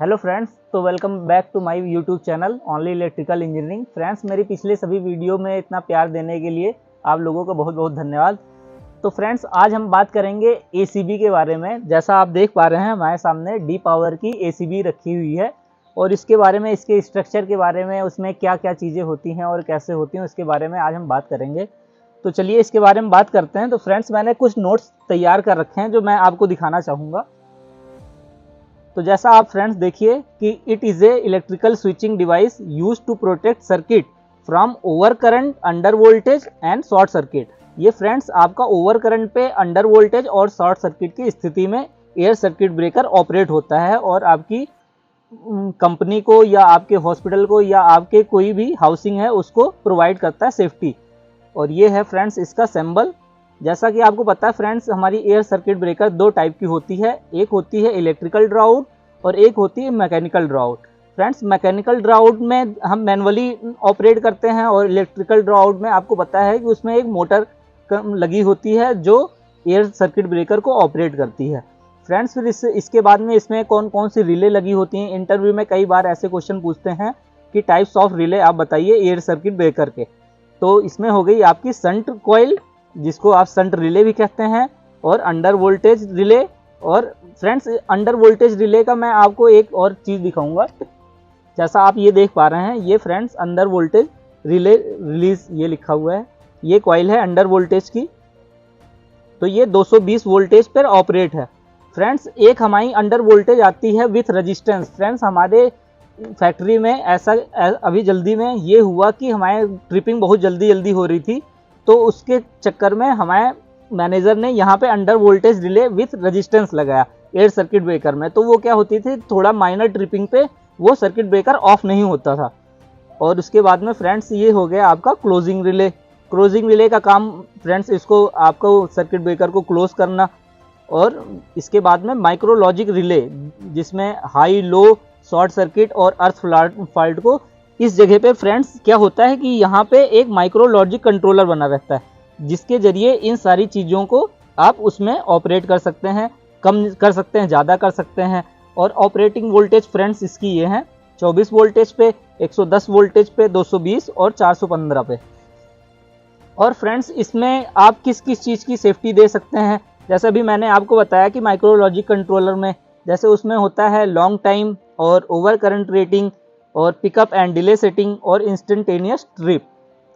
Hello friends, तो welcome back to my YouTube channel only electrical engineering. Friends, मेरी पिछले सभी वीडियो में इतना प्यार देने के लिए आप लोगों का बहुत बहुत धन्यवाद। तो फ्रेंड्स, आज हम बात करेंगे एसीबी के बारे में। जैसा आप देख पा रहे हैं, हमारे सामने डी पावर की एसीबी रखी हुई है और इसके बारे में, इसके स्ट्रक्चर के बारे में, उसमें क्या क्या चीज़ें होती हैं और कैसे होती हैं, उसके बारे में आज हम बात करेंगे। तो चलिए इसके बारे में बात करते हैं। तो फ्रेंड्स, मैंने कुछ नोट्स तैयार कर रखे हैं जो मैं आपको दिखाना चाहूँगा। तो जैसा आप फ्रेंड्स देखिए कि it is a electrical switching device use to protect circuit from over current, under voltage and short circuit. ये फ्रेंड्स आपका ओवर करंट पे, अंडर वोल्टेज और शॉर्ट सर्किट की स्थिति में एयर सर्किट ब्रेकर ऑपरेट होता है और आपकी कंपनी को या आपके हॉस्पिटल को या आपके कोई भी हाउसिंग है उसको प्रोवाइड करता है सेफ्टी। और ये है फ्रेंड्स इसका सिंबल। जैसा कि आपको पता है फ्रेंड्स, हमारी एयर सर्किट ब्रेकर दो टाइप की होती है। एक होती है इलेक्ट्रिकल ड्राउट और एक होती है mechanical drought. Friends, mechanical drought में हम मैनुअली ऑपरेट करते हैं और इलेक्ट्रिकल ड्राउट में आपको पता है कि उसमें एक मोटर लगी होती है जो एयर सर्किट ब्रेकर को ऑपरेट करती है। फ्रेंड्स, फिर इसके बाद में इसमें कौन कौन सी रिले लगी होती हैं। इंटरव्यू में कई बार ऐसे क्वेश्चन पूछते हैं कि टाइप्स ऑफ रिले आप बताइए एयर सर्किट ब्रेकर के। तो इसमें हो गई आपकी शंट कॉइल, जिसको आप शंट रिले भी कहते हैं, और अंडर वोल्टेज रिले। और फ्रेंड्स, अंडर वोल्टेज रिले का मैं आपको एक और चीज़ दिखाऊंगा। जैसा आप ये देख पा रहे हैं, ये friends under voltage relay release ये लिखा हुआ है। ये कॉइल है अंडर वोल्टेज की, तो ये 220 वोल्टेज पर ऑपरेट है। फ्रेंड्स, एक हमारी अंडर वोल्टेज आती है विथ रजिस्टेंस। फ्रेंड्स, हमारे फैक्ट्री में ऐसा अभी जल्दी में ये हुआ कि हमारे ट्रिपिंग बहुत जल्दी हो रही थी, तो उसके चक्कर में हमारे मैनेजर ने यहाँ पे under voltage relay with resistance लगाया एयर सर्किट ब्रेकर में। तो वो क्या होती थी, थोड़ा माइनर ट्रिपिंग पे वो सर्किट ब्रेकर ऑफ नहीं होता था। और उसके बाद में फ्रेंड्स ये हो गया आपका क्लोजिंग रिले। क्लोजिंग रिले का काम फ्रेंड्स इसको आपको सर्किट ब्रेकर को क्लोज करना। और इसके बाद में माइक्रो लॉजिक रिले, जिसमें हाई, लो, शॉर्ट सर्किट और अर्थ फॉल्ट को, इस जगह पे फ्रेंड्स क्या होता है कि यहाँ पे एक माइक्रो लॉजिक कंट्रोलर बना रहता है, जिसके जरिए इन सारी चीज़ों को आप उसमें ऑपरेट कर सकते हैं, कम कर सकते हैं, ज़्यादा कर सकते हैं। और ऑपरेटिंग वोल्टेज फ्रेंड्स इसकी ये है 24 वोल्टेज पे, 110 वोल्टेज पे, 220 और 415 पे। और फ्रेंड्स, इसमें आप किस किस चीज़ की सेफ्टी दे सकते हैं, जैसे भी मैंने आपको बताया कि माइक्रो लॉजिक कंट्रोलर में जैसे उसमें होता है लॉन्ग टाइम और ओवर करंट रेटिंग और पिकअप एंड डिले सेटिंग और इंस्टेंटेनियस ट्रिप,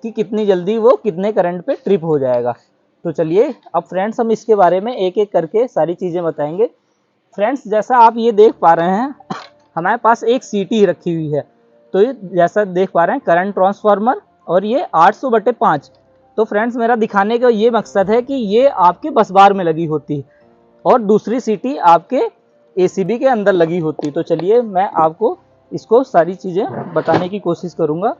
कि कितनी जल्दी वो कितने करंट पे ट्रिप हो जाएगा। तो चलिए अब फ्रेंड्स हम इसके बारे में एक एक करके सारी चीज़ें बताएंगे। फ्रेंड्स, जैसा आप ये देख पा रहे हैं, हमारे पास एक सीटी रखी हुई है। तो ये जैसा देख पा रहे हैं करंट ट्रांसफार्मर, और ये 800/5। तो फ्रेंड्स, मेरा दिखाने का ये मकसद है कि ये आपके बस बार में लगी होती है और दूसरी सीटी आपके एसीबी के अंदर लगी होती। तो चलिए मैं आपको इसको सारी चीज़ें बताने की कोशिश करूंगा।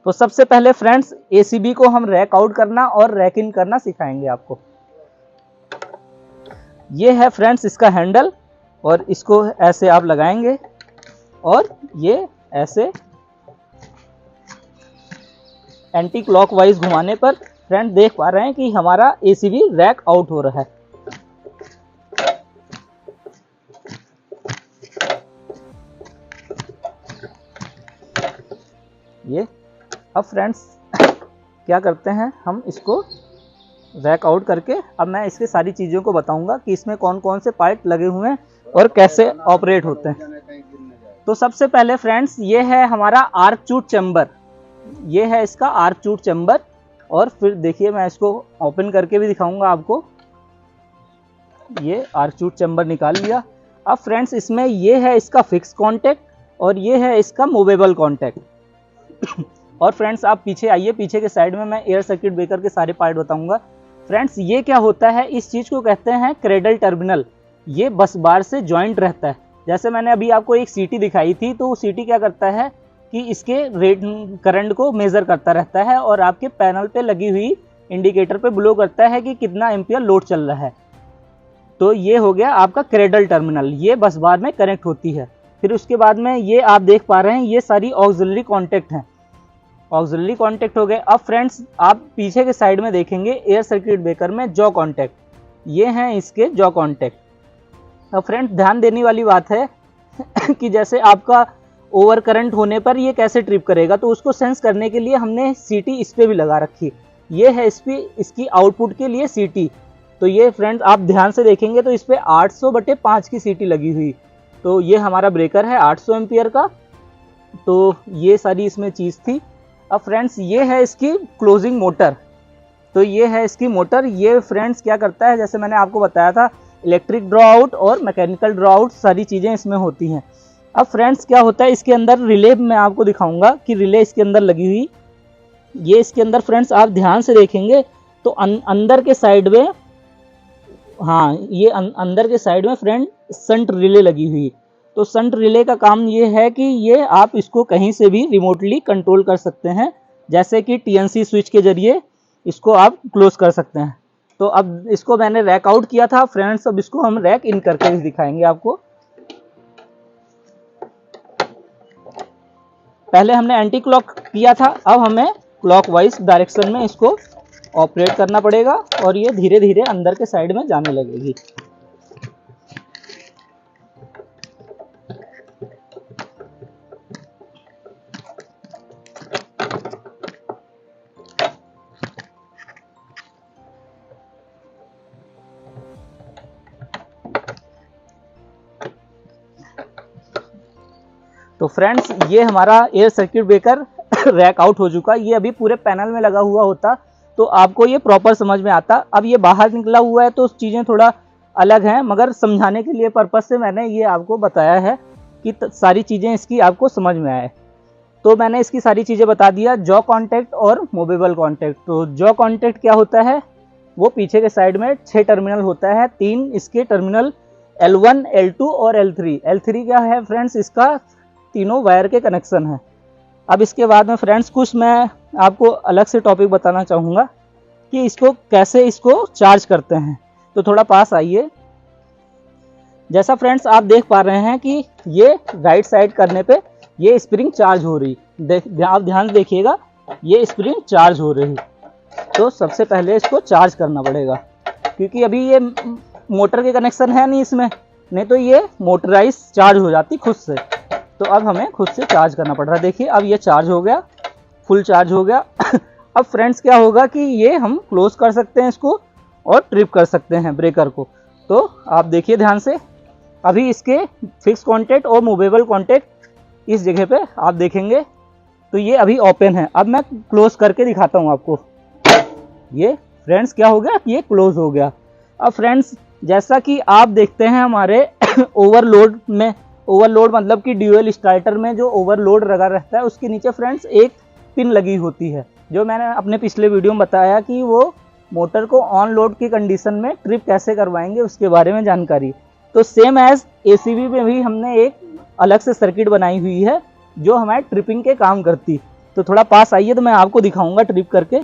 तो सबसे पहले फ्रेंड्स, एसीबी को हम रैक आउट करना और रैक इन करना सिखाएंगे आपको। ये है फ्रेंड्स इसका हैंडल, और इसको ऐसे आप लगाएंगे और ये ऐसे एंटी क्लॉकवाइज घुमाने पर फ्रेंड्स देख पा रहे हैं कि हमारा एसीबी रैक आउट हो रहा है। ये अब फ्रेंड्स क्या करते हैं, हम इसको रैक आउट करके अब मैं इसके सारी चीज़ों को बताऊंगा कि इसमें कौन कौन से पार्ट लगे हुए हैं और कैसे ऑपरेट होते हैं। तो सबसे पहले फ्रेंड्स ये है हमारा आर्क चूट चैम्बर। ये है इसका आर्क चूट चैम्बर। और फिर देखिए मैं इसको ओपन करके भी दिखाऊंगा आपको। ये आर्क चूट चैम्बर निकाल लिया। अब फ्रेंड्स इसमें ये है इसका फिक्स कॉन्टैक्ट और ये है इसका मूवेबल कॉन्टैक्ट। और फ्रेंड्स आप पीछे आइए, पीछे के साइड में मैं एयर सर्किट ब्रेकर के सारे पार्ट बताऊंगा। फ्रेंड्स, ये क्या होता है, इस चीज़ को कहते हैं क्रेडल टर्मिनल। ये बस बार से जॉइंट रहता है। जैसे मैंने अभी आपको एक सीटी दिखाई थी, तो सीटी क्या करता है कि इसके रेट करंट को मेज़र करता रहता है और आपके पैनल पे लगी हुई इंडिकेटर पे ब्लो करता है कि कितना एम्पियर लोड चल रहा है। तो ये हो गया आपका क्रेडल टर्मिनल, ये बस बार में कनेक्ट होती है। फिर उसके बाद में ये आप देख पा रहे हैं, ये सारी ऑक्सिलरी कॉन्टैक्ट हैं। ऑक्सिलरी कॉन्टैक्ट हो गए। अब फ्रेंड्स आप पीछे के साइड में देखेंगे एयर सर्किट ब्रेकर में जॉ कॉन्टैक्ट, ये हैं इसके जॉ कॉन्टैक्ट। अब फ्रेंड्स ध्यान देने वाली बात है कि जैसे आपका ओवर करंट होने पर ये कैसे ट्रिप करेगा, तो उसको सेंस करने के लिए हमने सीटी इस पे भी लगा रखी। ये है इसकी आउटपुट के लिए सीटी। तो ये फ्रेंड्स आप ध्यान से देखेंगे तो इस पे 800/5 की सीटी लगी हुई। तो ये हमारा ब्रेकर है 800 एम्पियर का। तो ये सारी इसमें चीज़ थी। अब फ्रेंड्स ये है इसकी क्लोजिंग मोटर। तो ये है इसकी मोटर। ये फ्रेंड्स क्या करता है, जैसे मैंने आपको बताया था, इलेक्ट्रिक ड्रॉ आउट और मैकेनिकल ड्रॉ आउट सारी चीज़ें इसमें होती हैं। अब फ्रेंड्स क्या होता है, इसके अंदर रिले मैं आपको दिखाऊंगा कि रिले इसके अंदर लगी हुई। ये इसके अंदर फ्रेंड्स आप ध्यान से देखेंगे तो अंदर के साइड में, हाँ ये अंदर के साइड में फ्रेंड संट रिले लगी हुई। तो संट रिले का काम ये है कि ये आप इसको कहीं से भी रिमोटली कंट्रोल कर सकते हैं, जैसे कि टीएनसी स्विच के जरिए इसको आप क्लोज कर सकते हैं। तो अब इसको मैंने रैक आउट किया था फ्रेंड्स, अब इसको हम रैक इन करके दिखाएंगे आपको। पहले हमने एंटी क्लॉक किया था, अब हमें क्लॉकवाइज डायरेक्शन में इसको ऑपरेट करना पड़ेगा और ये धीरे धीरे अंदर के साइड में जाने लगेगी। तो फ्रेंड्स ये हमारा air circuit breaker rack out हो चुका। ये अभी पूरे पैनल में लगा हुआ होता तो आपको ये प्रॉपर समझ में आता। अब ये बाहर निकला हुआ है तो चीज़ें थोड़ा अलग हैं, मगर समझाने के लिए पर्पस से मैंने ये आपको बताया है कि सारी चीज़ें इसकी आपको समझ में आए। तो मैंने इसकी सारी चीज़ें बता दिया, जॉ कॉन्टैक्ट और मूवेबल कॉन्टैक्ट। तो जॉ कॉन्टैक्ट क्या होता है, वो पीछे के साइड में 6 टर्मिनल होता है, 3 इसके टर्मिनल L1, L2 और L3। L3 क्या है फ्रेंड्स, इसका तीनों वायर के कनेक्शन है। अब इसके बाद में फ्रेंड्स कुछ मैं आपको अलग से टॉपिक बताना चाहूँगा कि इसको कैसे चार्ज करते हैं। तो थोड़ा पास आइए। जैसा फ्रेंड्स आप देख पा रहे हैं कि ये राइट साइड करने पे ये स्प्रिंग चार्ज हो रही, आप ध्यान से देखिएगा, ये स्प्रिंग चार्ज हो रही। तो सबसे पहले इसको चार्ज करना पड़ेगा, क्योंकि अभी ये मोटर के कनेक्शन है नहीं इसमें, नहीं तो ये मोटराइज चार्ज हो जाती खुद से। तो अब हमें खुद से चार्ज करना पड़ रहा है। देखिए अब ये चार्ज हो गया, फुल चार्ज हो गया। अब फ्रेंड्स क्या होगा कि ये हम क्लोज कर सकते हैं इसको और ट्रिप कर सकते हैं ब्रेकर को। तो आप देखिए ध्यान से, अभी इसके फिक्स कॉन्टैक्ट और मूवेबल कॉन्टैक्ट इस जगह पे आप देखेंगे तो ये अभी ओपन है। अब मैं क्लोज करके दिखाता हूँ आपको। ये फ्रेंड्स क्या हो गया, ये क्लोज हो गया। अब फ्रेंड्स जैसा कि आप देखते हैं हमारे ओवरलोड में, ओवरलोड मतलब कि ड्यूअल स्टार्टर में जो ओवरलोड लगा रहता है उसके नीचे फ्रेंड्स एक पिन लगी होती है, जो मैंने अपने पिछले वीडियो में बताया कि वो मोटर को ऑन लोड की कंडीशन में ट्रिप कैसे करवाएंगे उसके बारे में जानकारी। तो सेम एज एसीबी में भी हमने एक अलग से सर्किट बनाई हुई है जो हमारे ट्रिपिंग के काम करती। तो थोड़ा पास आइए तो मैं आपको दिखाऊंगा ट्रिप करके।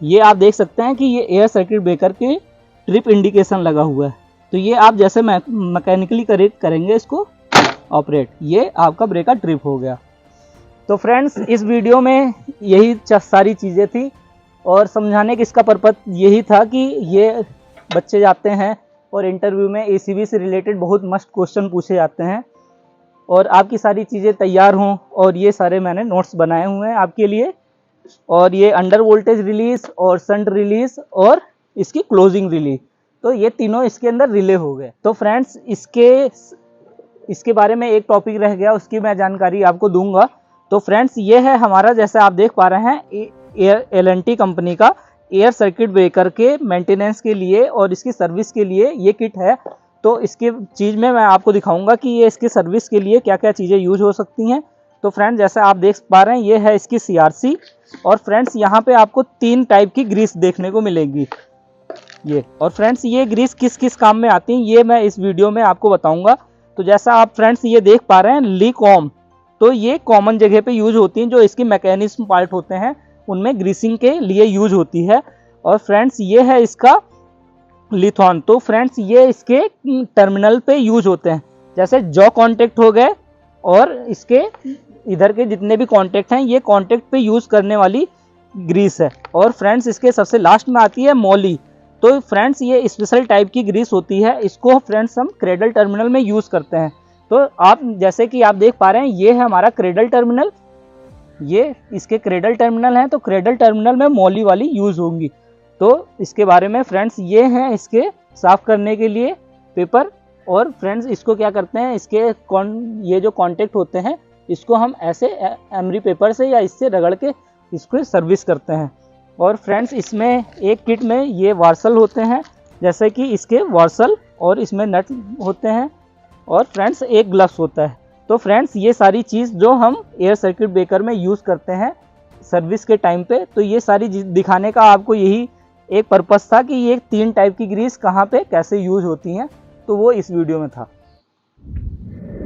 ये आप देख सकते हैं कि ये एयर सर्किट ब्रेकर की ट्रिप इंडिकेशन लगा हुआ है। तो ये आप जैसे मैकेनिकली करेंगे इसको ऑपरेट, ये आपका ब्रेकर ट्रिप हो गया। तो फ्रेंड्स इस वीडियो में यही सारी चीज़ें थी और समझाने की इसका पर्पस यही था कि ये बच्चे जाते हैं और इंटरव्यू में एसीबी से रिलेटेड बहुत मस्त क्वेश्चन पूछे जाते हैं और आपकी सारी चीज़ें तैयार हों। और ये सारे मैंने नोट्स बनाए हुए हैं आपके लिए। और ये अंडर वोल्टेज रिलीज और शंट रिलीज और इसकी क्लोजिंग रिलीज, तो ये तीनों इसके अंदर रिले हो गए। तो फ्रेंड्स इसके बारे में एक टॉपिक रह गया, उसकी मैं जानकारी आपको दूंगा। तो फ्रेंड्स ये है हमारा, जैसे आप देख पा रहे हैं, L&T कंपनी का एयर सर्किट ब्रेकर के मेंटेनेंस के लिए और इसकी सर्विस के लिए ये किट है। तो इसकी चीज़ में मैं आपको दिखाऊंगा कि ये इसकी सर्विस के लिए क्या क्या चीज़ें यूज हो सकती हैं। तो फ्रेंड्स जैसे आप देख पा रहे हैं ये है इसकी CRC। और फ्रेंड्स यहाँ पे आपको 3 टाइप की ग्रीस देखने को मिलेगी ये। और फ्रेंड्स ये ग्रीस किस किस काम में आती हैं ये मैं इस वीडियो में आपको बताऊंगा। तो जैसा आप फ्रेंड्स ये देख पा रहे हैं लीकॉम, तो ये कॉमन जगह पे यूज होती हैं, जो इसकी मैकेनिज्म पार्ट होते हैं उनमें ग्रीसिंग के लिए यूज होती है। और फ्रेंड्स ये है इसका लिथॉन, तो फ्रेंड्स ये इसके टर्मिनल पे यूज होते हैं, जैसे जॉ कॉन्टैक्ट हो गए और इसके इधर के जितने भी कॉन्टैक्ट हैं ये कॉन्टैक्ट पे यूज करने वाली ग्रीस है। और फ्रेंड्स इसके सबसे लास्ट में आती है मॉली। तो फ्रेंड्स ये स्पेशल टाइप की ग्रीस होती है, इसको फ्रेंड्स हम क्रेडल टर्मिनल में यूज़ करते हैं। तो आप जैसे कि आप देख पा रहे हैं ये है हमारा क्रेडल टर्मिनल, ये इसके क्रेडल टर्मिनल हैं। तो क्रेडल टर्मिनल में मौली वाली यूज़ होंगी। तो इसके बारे में फ्रेंड्स ये हैं इसके साफ़ करने के लिए पेपर। और फ्रेंड्स इसको क्या करते हैं, इसके ये जो कॉन्टेक्ट होते हैं इसको हम ऐसे एमरी पेपर से या इससे रगड़ के इसको सर्विस करते हैं। और फ्रेंड्स इसमें एक किट में ये वार्सल होते हैं, जैसे कि इसके वार्सल और इसमें नट होते हैं, और फ्रेंड्स एक ग्लव्स होता है। तो फ्रेंड्स ये सारी चीज़ जो हम एयर सर्किट ब्रेकर में यूज़ करते हैं सर्विस के टाइम पे, तो ये सारी दिखाने का आपको यही एक पर्पस था कि ये 3 टाइप की ग्रीस कहाँ पे कैसे यूज़ होती हैं, तो वो इस वीडियो में था।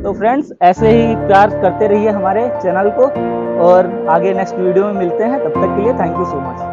तो फ्रेंड्स ऐसे ही प्यार करते रहिए हमारे चैनल को, और आगे नेक्स्ट वीडियो में मिलते हैं। तब तक के लिए थैंक यू सो मच।